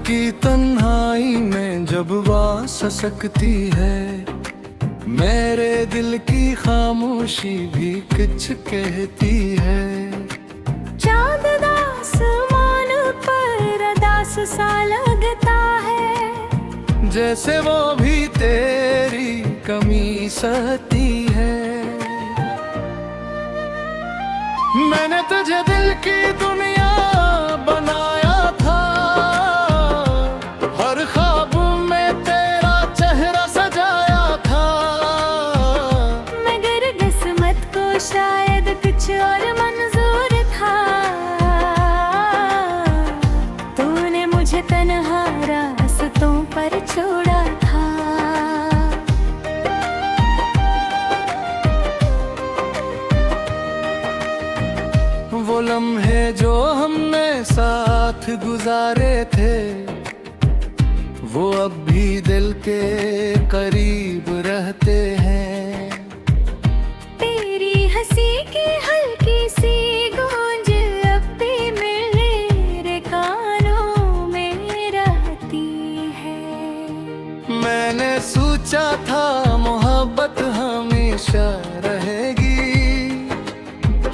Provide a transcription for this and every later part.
की तन्हाई में जब वास ससकती है, मेरे दिल की खामोशी भी कुछ कहती है। चांद दास मान पर दास सा लगता है, जैसे वो भी तेरी कमी सहती है। मैंने तुझे दिल की दुनिया बनाया था, हर ख्वाब में तेरा चेहरा सजाया था। मगर किस्मत को शायद कुछ और मंजूर था, तूने मुझे तन्हा रास्तों पर छोड़ा था। वो लम्हे जो हमने साथ गुजारे थे, वो अब भी दिल के करीब रहते हैं। तेरी हंसी की हल्की सी गूंज अब भी मेरे कानों में रहती है। मैंने सोचा था मोहब्बत हमेशा रहेगी,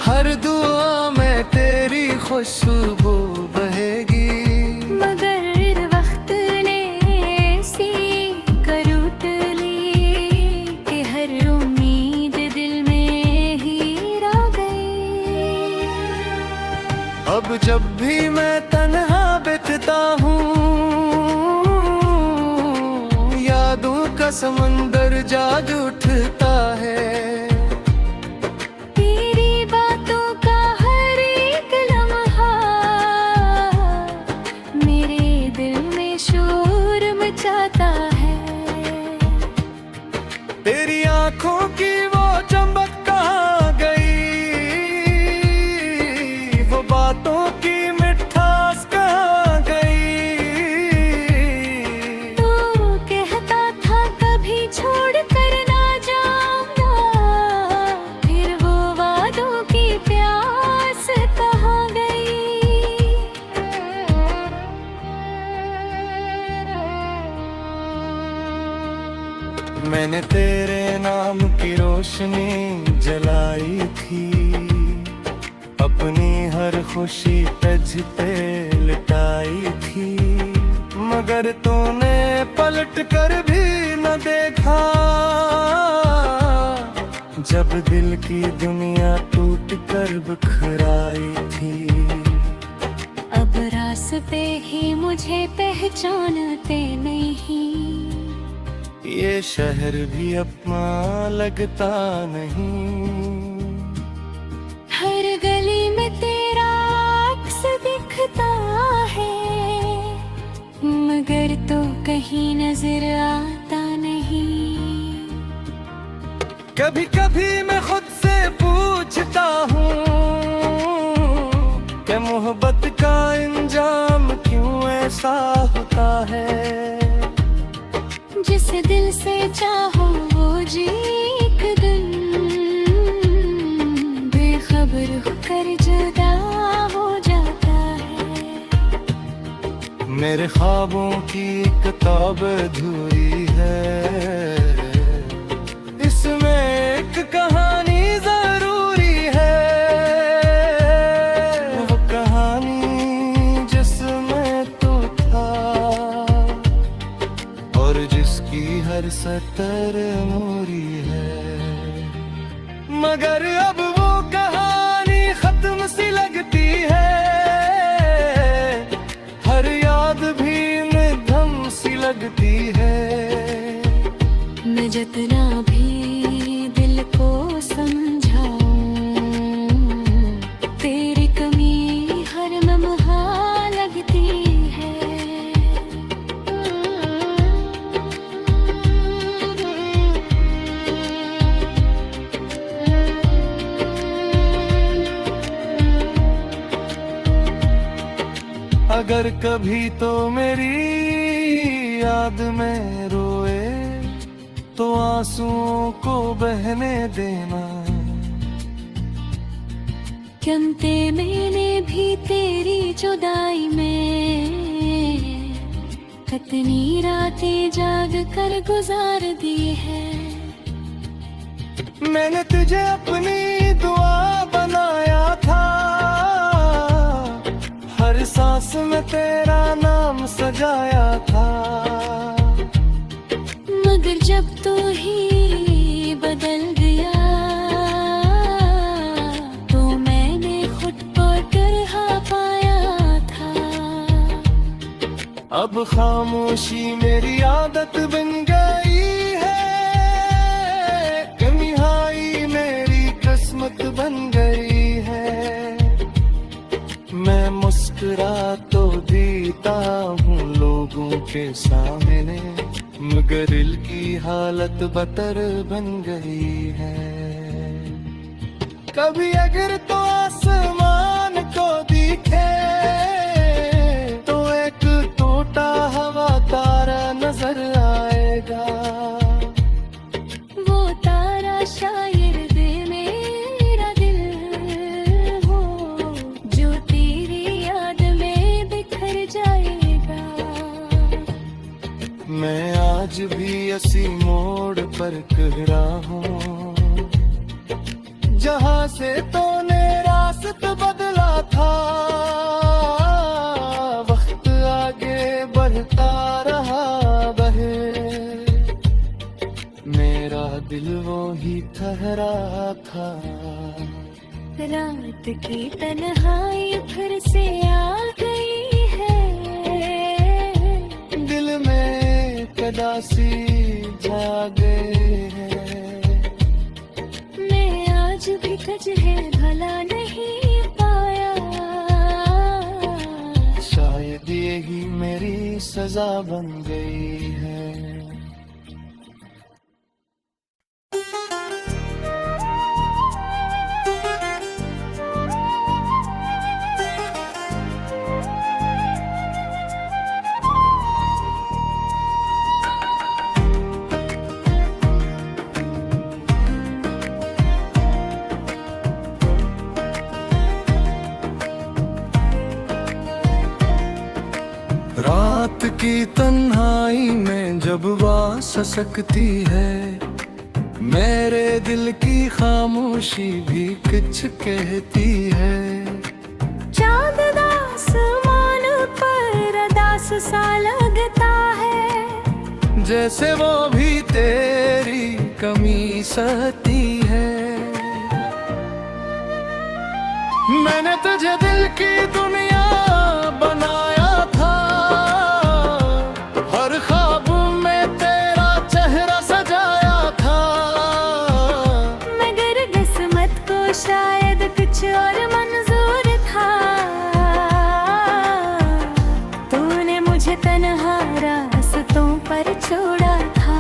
हर दुआ में तेरी खुशबू बहेगी। मगर वक्त ने ऐसी करूट ली कि हर उम्मीद दिल में ही रह गई। अब जब भी मैं तन्हा बैठता हूँ, यादों का समंदर जाग उठता है। तेरी बातों का हर एक लम्हा मेरे दिल में शोर मचाता है। तेरी आंखों की वो चमक कहाँ गई, वो बातों की मिठास कहाँ गई। तू कहता था कभी छोड़ कर ना जाऊंगा, फिर वो वादों की प्यास कहाँ गई। मैंने तेरे नाम की रोशनी जलाई थी, अपनी हर खुशी तुझ पे लुटाई थी। मगर तूने पलट कर भी न देखा, जब दिल की दुनिया टूट कर बिखराई थी। अब रास्ते ही मुझे पहचानते नहीं, ये शहर भी अपना लगता नहीं। हर गली में तेरा अक्स दिखता है, मगर तो कहीं नजर आता नहीं। कभी कभी मैं खुद से पूछता हूँ कि मोहब्बत का इंजाम क्यों ऐसा होता है। जिस दिल से चाहो वो जी एक दिन बेखबर होकर जुदा हो जाता है। मेरे ख्वाबों की किताब अधूरी है, इसमें एक कहानी जरूरी है। वो कहानी जिसमें तू था, और जिसकी हर सतर नूरी है। मगर अब वो कहानी खत्म सी लगती है, हर याद भी निधम सी लगती है। मैं जितना भी दिल को समझाऊं, तेरी कमी हर लम्हा लगती है। अगर कभी तो मेरी याद में रोए, तो आंसुओं को बहने देना। चमते मैंने भी तेरी जुदाई में कितनी रातें जाग कर गुजार दी है। मैंने तुझे अपनी दुआ बनाया था, हर सांस में तेरा नाम सजाया था। मगर जब तू ही बदल गया तो मैंने खुद को तरह पाया था। अब खामोशी मेरी आदत बन गई है, कमी हाई मेरी किस्मत बन गई है। मैं मुस्कुरा तो देता हूँ लोगों के सामने, मगर दिल की हालत बदतर बन गई है। कभी अगर तो आसमान को दिखे तो एक टूटा हवा तारा नजर आएगा। वो तारा शायद मेरा दिल हो, जो तेरी याद में बिखर जाएगा। मैं आज भी इसी मोड़ पर खड़ा हूँ, जहाँ से तूने रास्ता बदला था। वक्त आगे बढ़ता रहा बहे, मेरा दिल वो ही ठहरा था। रात की तन्हाई फिर से आ गई है, दिल में कदासी जागे है। मैं आज भी तुझे भला नहीं पाया, शायद यही मेरी सजा बन गई है। रात की तन्हाई में जब वास ससकती है, मेरे दिल की खामोशी भी कुछ कहती है। चांद आसमान पर दास सा लगता है, जैसे वो भी तेरी कमी सहती है। मैंने तुझे दिल की दुनिया बनाया था, हर ख्वाब में तेरा चेहरा सजाया था। मगर किस्मत को शायद कुछ और मंजूर था, तूने मुझे तन्हा रास्तों पर छोड़ा था।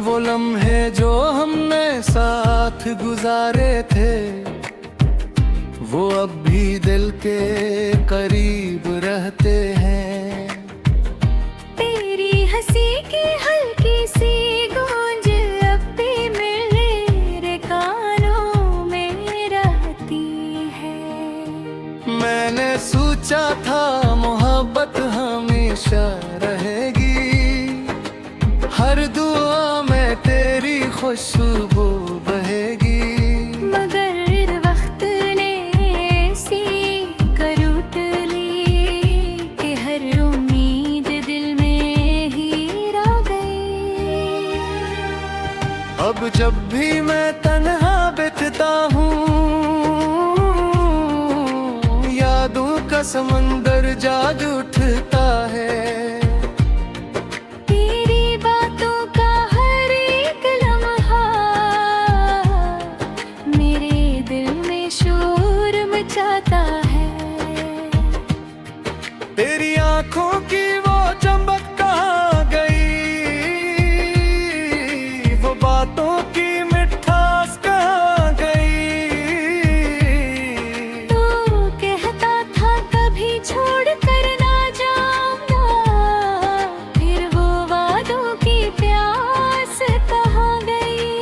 वो लम्हे जो हमने साथ गुजारे थे, वो अब भी दिल के करीब रहते हैं। तेरी हंसी की हल्की सी गूंज अब भी मेरे कानों में रहती है। मैंने सोचा था मोहब्बत हमेशा रहेगी, हर दुआ में तेरी खुशबू बहेगी। मगर वक्त ने ऐसी करूट ली कि हर उम्मीद दिल में ही रह गई। अब जब भी मैं तन्हा बैठता हूँ, यादों का समंदर जाग उठता है। तेरी आंखों की वो चमक कहाँ गई, वो बातों की मिठास कहाँ गई। तू कहता था कभी छोड़ कर ना जाऊंगा, फिर वो वादों की प्यास कहाँ गई।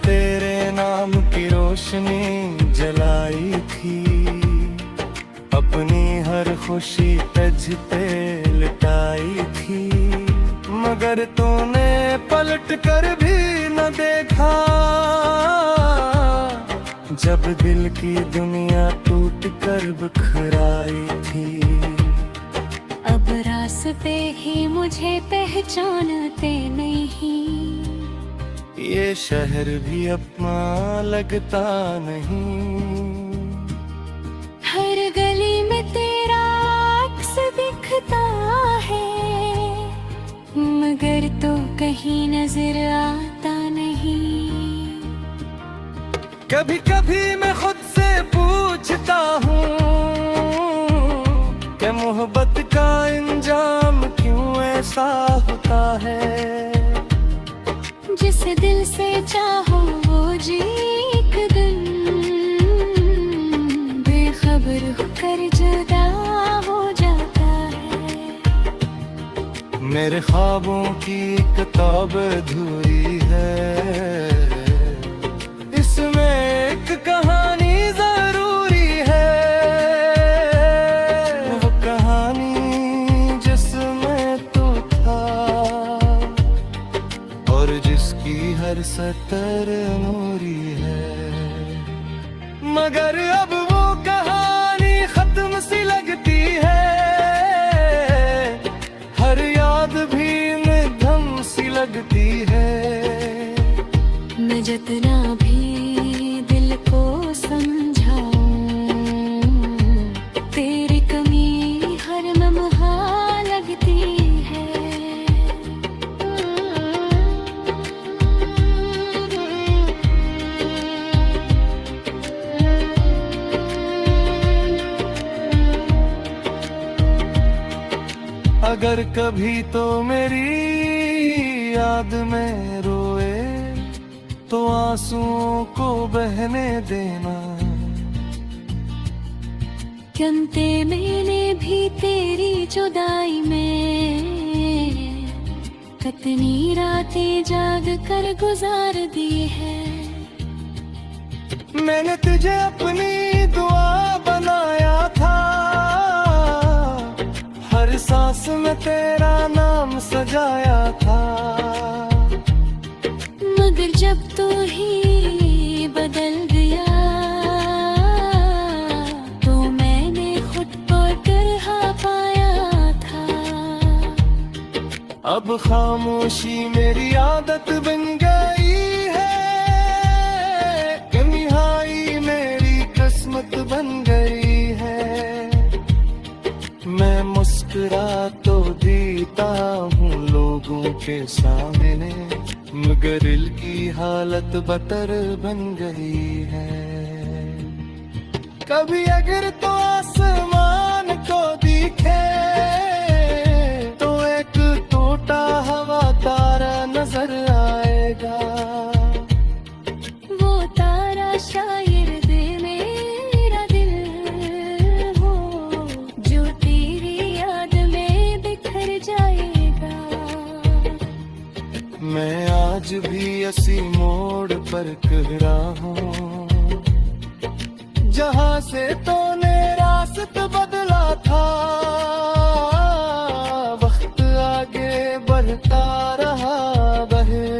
तेरे नाम की रोशनी जलाई थी, अपनी हर खुशी तझ पे लुटाई थी, मगर तूने पलट कर भी न देखा, जब दिल की दुनिया टूट कर बिखराई थी। अब रास्ते ही मुझे पहचानते नहीं, ये शहर भी अपना लगता नहीं, हर गली में तेरा अक्स दिखता है, मगर तो कहीं नजर आता नहीं। कभी कभी मैं खुद से पूछता हूँ कि मोहब्बत का इंजाम क्यों ऐसा होता है, जिसे दिल से चाहो वो जी एक दिन बेखबर होकर जुदा हो जाता है। मेरे ख्वाबों की किताब अधूरी है, इसमें एक कहानी जरूरी है, वो कहानी जिसमें तू था और जिसकी हर सतर नूरी है, मगर अब वो कहानी खत्म सी लगती है, हर याद भी निधम सी लगती है। मैं जितना भी दिल को समझाऊं, तेरी कमी हर लम्हा लगती है। अगर कभी तो मेरी याद में रोए तो आंसुओं को बहने देना, क्योंकि मैंने भी तेरी जुदाई में कितनी रातें जाग कर गुजार दी है। मैंने तुझे अपनी दुआ बनाया था, हर सांस में तेरा नाम सजाया था, मगर जब तू ही बदल गया तो मैंने खुद को तरह पाया था। अब खामोशी मेरी आदत बन गई है, तन्हाई मेरी किस्मत बन गई है, मैं मुस्कुरा तो देता हूँ लोगों के सामने, मगर दिल की हालत बदतर बन गई है। कभी अगर तो आसमान को दिखे तो एक टूटा हवा तारा नजर आएगा, वो तारा शायद मेरा दिल हो जो तेरी याद में बिखर जाएगा। मैं आज भी इसी मोड़ पर खड़ा हूँ, जहाँ से तूने रास्ता बदला था, वक्त आगे बढ़ता रहा बहे,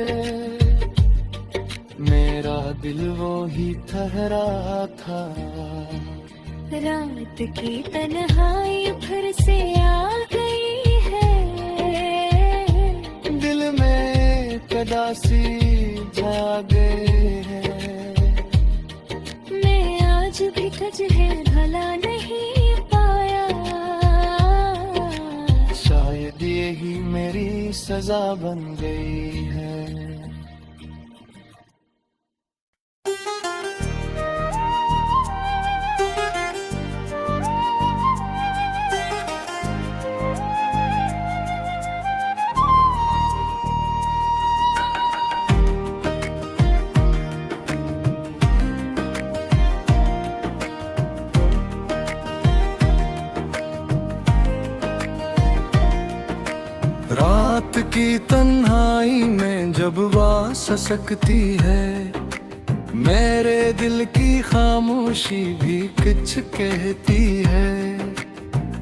मेरा दिल वो ही ठहरा था। रात की तन्हाई फिर से आ गई है, दिल में कदासी जागे है, मैं आज भी तुझे भला नहीं पाया, शायद यही मेरी सजा बन गई है। रात की तन्हाई में जब वास सकती है, दिल की खामोशी भी कुछ कहती है।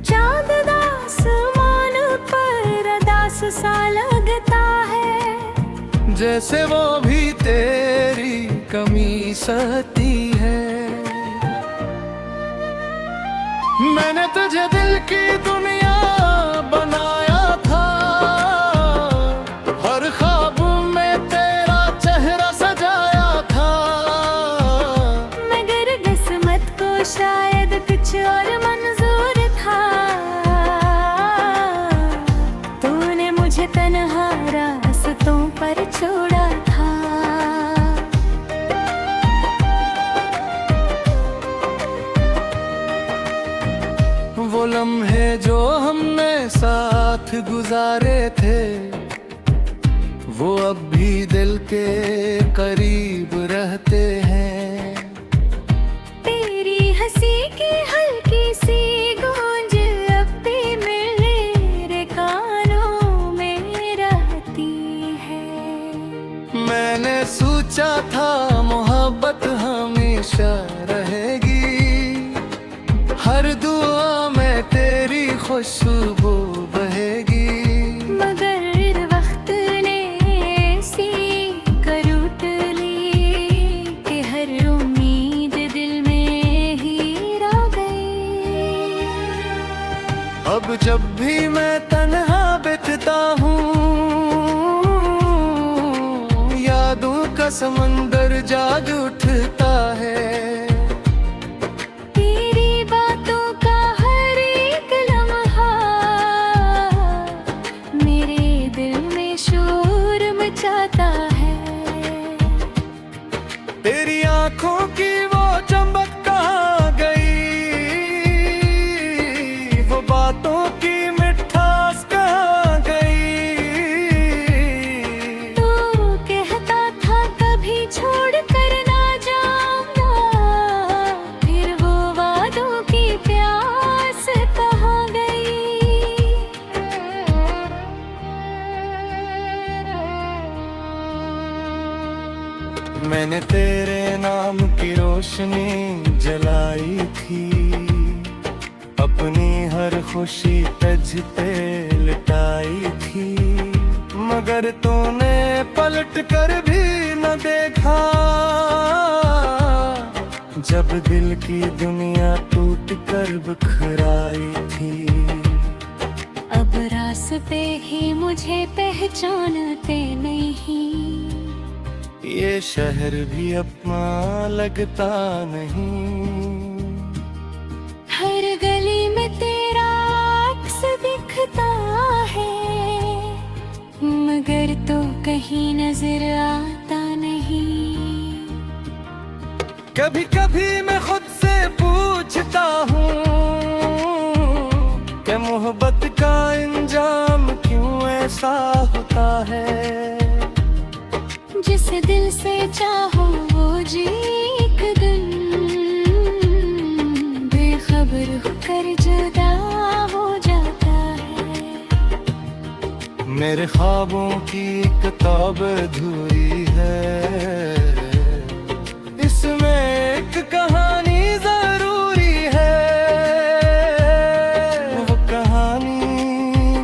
चांद दास मान पर दास सा लगता है, जैसे वो भी तेरी कमी सहती है। मैंने तुझे दिल की दुनिया बनाया था, हर ख्वाब में तेरा चेहरा सजाया था। मगर किस्मत को शायद कुछ और मंजूर था, तूने मुझे तन्हा रास्तों पर छोड़ा था। वो लम्हे जो हमने साथ गुजारे थे, वो अब भी दिल के करीब रहते हैं। तेरी हंसी की हल्की सी गूंज अब भी मेरे कानों में रहती है। मैंने सोचा था मोहब्बत हमेशा रहेगी, हर दुआ में तेरी खुशबू बहेगी। मगर वक्त ने ऐसी करवट ली कि हर उम्मीद दिल में ही रह गई। अब जब भी मैं तन्हा बितता हूँ, यादों का समंदर जाग उठता है। तेरी बातों का हर एक लम्हा मेरे दिल में शोर मचाता है। तेरी आंखों की वो चमक कहाँ गई, वो बातों की मिठास कहाँ गई। तू कहता था कभी छोड़ कर ना जाऊंगा, फिर वो वादों की प्यास कहाँ गई। मैंने तेरे नाम की रोशनी जलाई थी, अपनी हर खुशी तुझ पे लुटाई थी। मगर तूने पलट कर भी न देखा, जब दिल की दुनिया टूट कर बिखराई थी। अब रास्ते ही मुझे पहचानते नहीं, ये शहर भी अपना लगता नहीं। हर गली में तेरा अक्स दिखता है, मगर तो कहीं नजर आता नहीं। कभी कभी मैं खुद से पूछता हूँ कि मोहब्बत का इंजाम क्यों ऐसा होता है। जिस दिल से चाहो वो जी एक दिन बेखबर होकर जुदा हो जाता है। मेरे ख्वाबों की किताब अधूरी है, इसमें एक कहानी जरूरी है। वो कहानी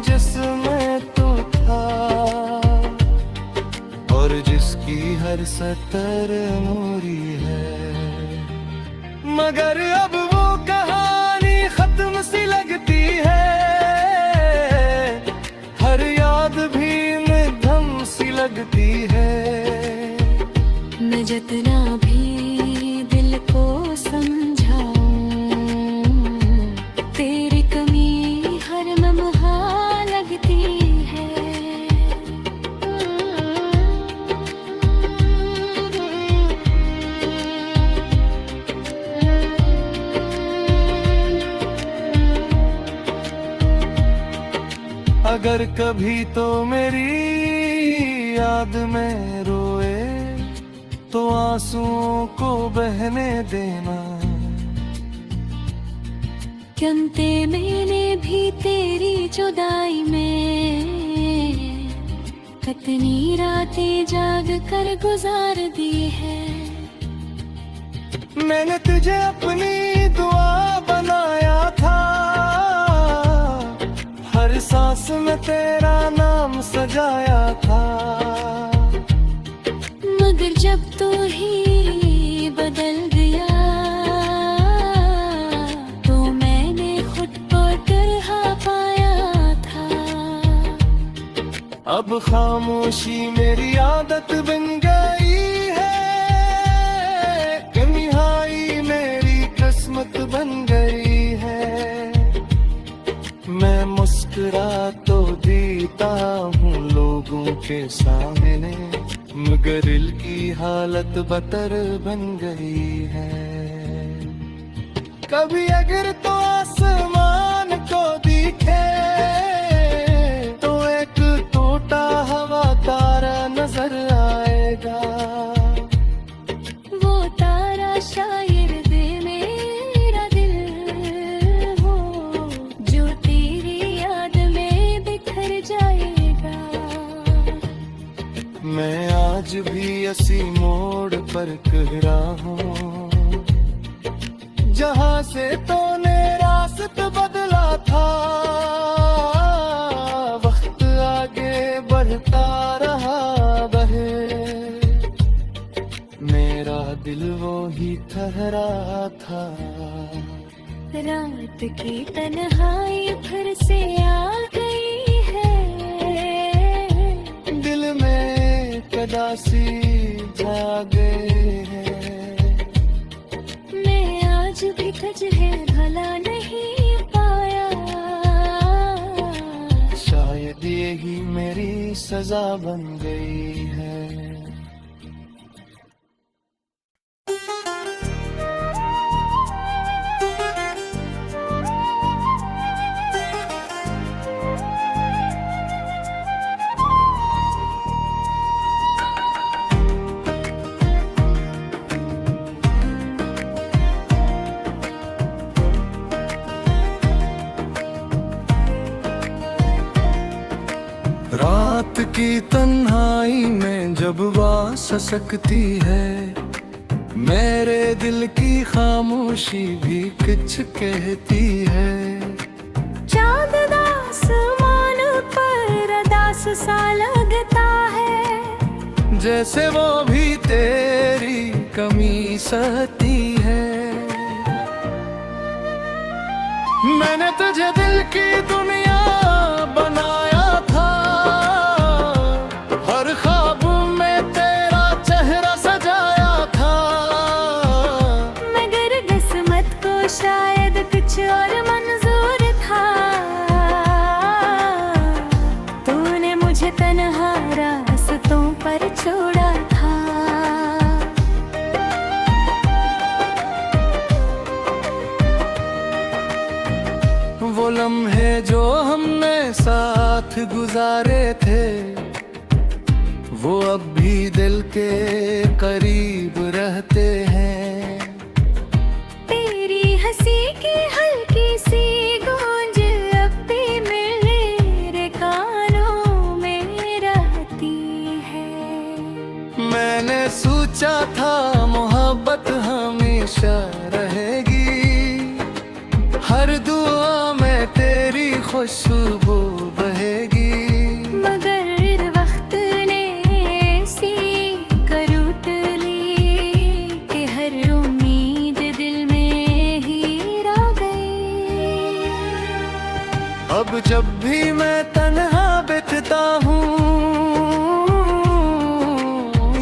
जिसमें तू था और जिसकी हर सतर नूरी है। मगर अब वो कहानी खत्म सी लगती है, हर याद भी मध्यम सी लगती है। मैं जितना भी दिल को समझाऊं, तेरी कमी हर लम्हा लगती है। अगर कभी तो मेरी याद में रोए, तो आंसुओं को बहने देना। चंते मैंने भी तेरी जुदाई में कितनी रातें जाग कर गुजार दी है। मैंने तुझे अपनी दुआ बनाया था, हर सांस में तेरा नाम सजाया था। मगर जब तू ही बदल गया तो मैंने खुद को तरह पाया था। अब खामोशी मेरी आदत बन गई है, तन्हाई मेरी किस्मत बन गई है। मैं मुस्कुरा तो देता हूँ लोगों के सामने, मगर दिल की हालत बदतर बन गई है। कभी अगर तो आसमान को दिखे तो एक टूटा हुआ तारा नजर आएगा। वो तारा शायद मेरा दिल हो, जो तेरी याद में बिखर जाएगा। मैं आज भी इसी मोड़ पर कह रहा हूँ, जहाँ से तूने रास्ता बदला था। वक्त आगे बढ़ता रहा बहे, मेरा दिल वो ही ठहरा था। रात की तन्हाई फिर से आ गई है, दिल में कदासी जा गए हैं। मैं आज भी तुझे भला नहीं पाया, शायद यही मेरी सजा बन गई है। रात की तन्हाई में जब बात ससकती है, मेरे दिल की खामोशी भी कुछ कहती है। चांद आसमान पर दास सा लगता है, जैसे वो भी तेरी कमी सहती है। मैंने तुझे दिल की दुनिया बनाया था, हर ख्वाब में तेरा चेहरा सजाया था। मगर किस्मत को शायद कुछ और मंजूर था, तूने मुझे तन्हा रास्तों पर छोड़ा था। वो लम्हे जो हमने साथ गुजारे थे, वो अब भी दिल के करीब रहते हैं। तेरी हंसी की हल्की सी गूंज अब भी मेरे कानों में रहती है। मैंने सोचा था मोहब्बत हमेशा रहेगी, हर दुआ में तेरी खुशबू बहेगी। मगर वक्त ने ऐसी करूट ली कि हर उम्मीद दिल में ही रह गई। अब जब भी मैं तन्हा बैठता हूँ,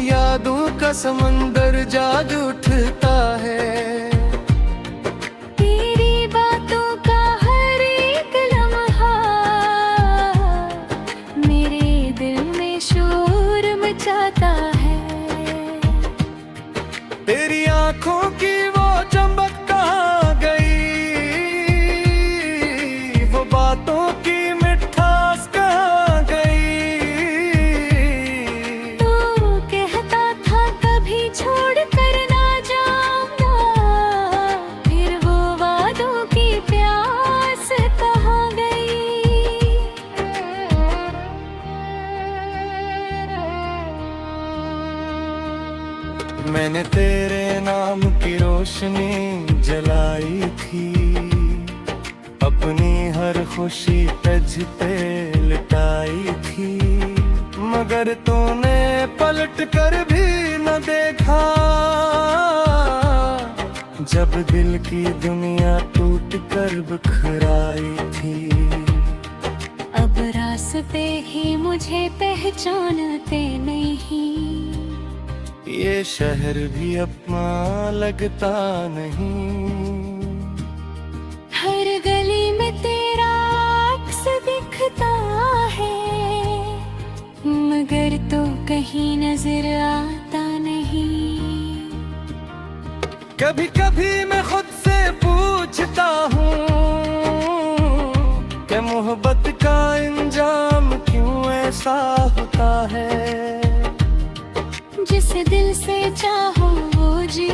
यादों का समंदर जाग उठता है। तेरी आंखों की वो चमक कहाँ गई, वो बातों की मिठास कहाँ गई। तू कहता था कभी छोड़ कर ना जाऊंगा, फिर वो वादों की प्यास कहाँ गई। मैंने तेरे तेरे नाम की रोशनी जलाई थी, अपनी हर खुशी तझ पे लुटाई थी, मगर तूने पलट कर भी न देखा, जब दिल की दुनिया टूट कर बिखराई थी। अब रास्ते ही मुझे पहचानते नहीं, ये शहर भी अपना लगता नहीं, हर गली में तेरा अक्स दिखता है, मगर तो कहीं नजर आता नहीं। कभी कभी मैं खुद से पूछता हूँ कि मोहब्बत का इंजाम क्यों ऐसा होता है, जिस दिल से चाहो वो जी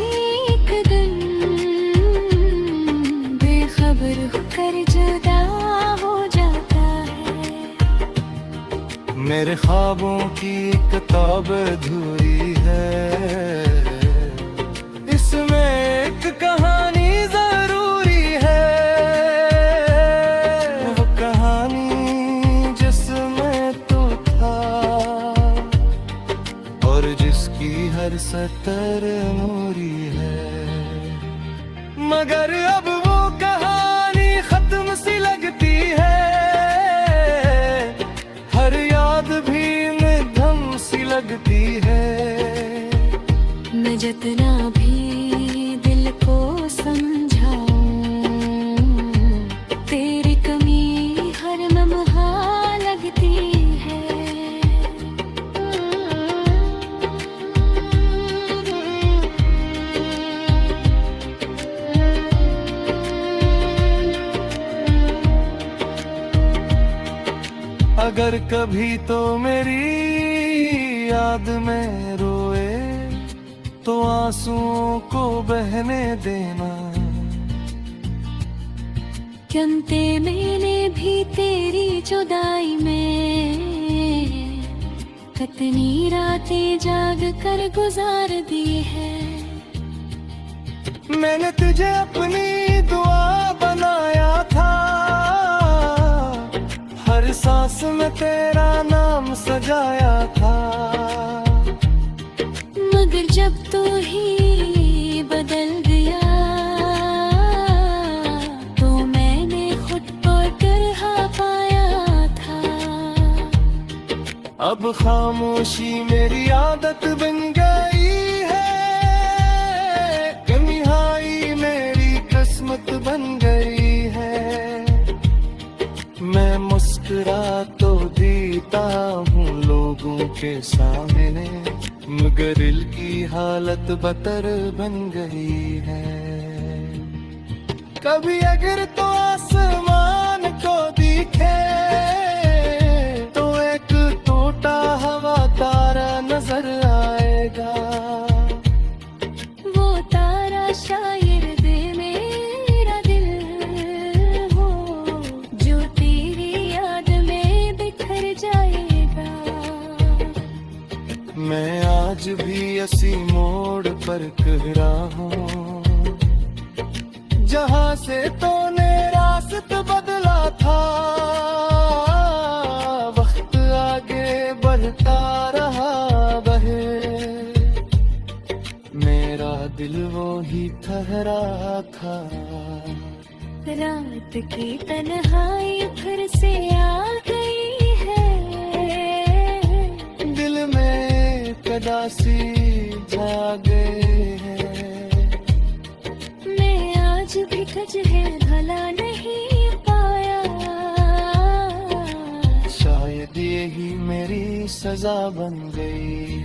एक दिन बेखबर होकर जुदा हो जाता है। मेरे ख्वाबों की किताब अधूरी है, इसमें एक कहानी जरूरी है, वो कहानी जिसमें तू था और जिसकी हर सतर नूरी है, मगर अब वो कहानी खत्म सी लगती है, हर याद भी निधम सी लगती है। मैं जितना भी दिल को समझाऊं, तेरी कमी हर लम्हा लगती है। अगर कभी तो मेरी याद में रोए तो आंसुओं को बहने देना, क्योंकि मैंने भी तेरी जुदाई में कितनी रातें जाग कर गुजार दी है। मैंने तुझे अपनी दुआ बनाया था, हर सांस में तेरा नाम सजाया था, मगर जब तू ही बदल गया तो मैंने खुद को तरह पाया था। अब खामोशी मेरी आदत बन गई है, तन्हाई मेरी किस्मत बन गई है। मैं मुस्कुरा तो देता हूँ लोगों के सामने, मगर दिल की हालत बदतर बन गई है। कभी अगर तो आसमान को दिखे तो एक टूटा हुआ तारा नजर आएगा, वो तारा शायद मेरा दिल हो, जो तेरी याद में बिखर जाएगा। मैं आज भी इसी मोड़ पर खड़ा हूँ, जहाँ से तूने रास्ता बदला था। वक्त आगे बढ़ता रहा बहे, मेरा दिल वो ही ठहरा था। रात की तन्हाई फिर से आ गई है, दिल में कदासी जागे है। मैं आज भी तुझे भला नहीं पाया, शायद यही मेरी सजा बन गई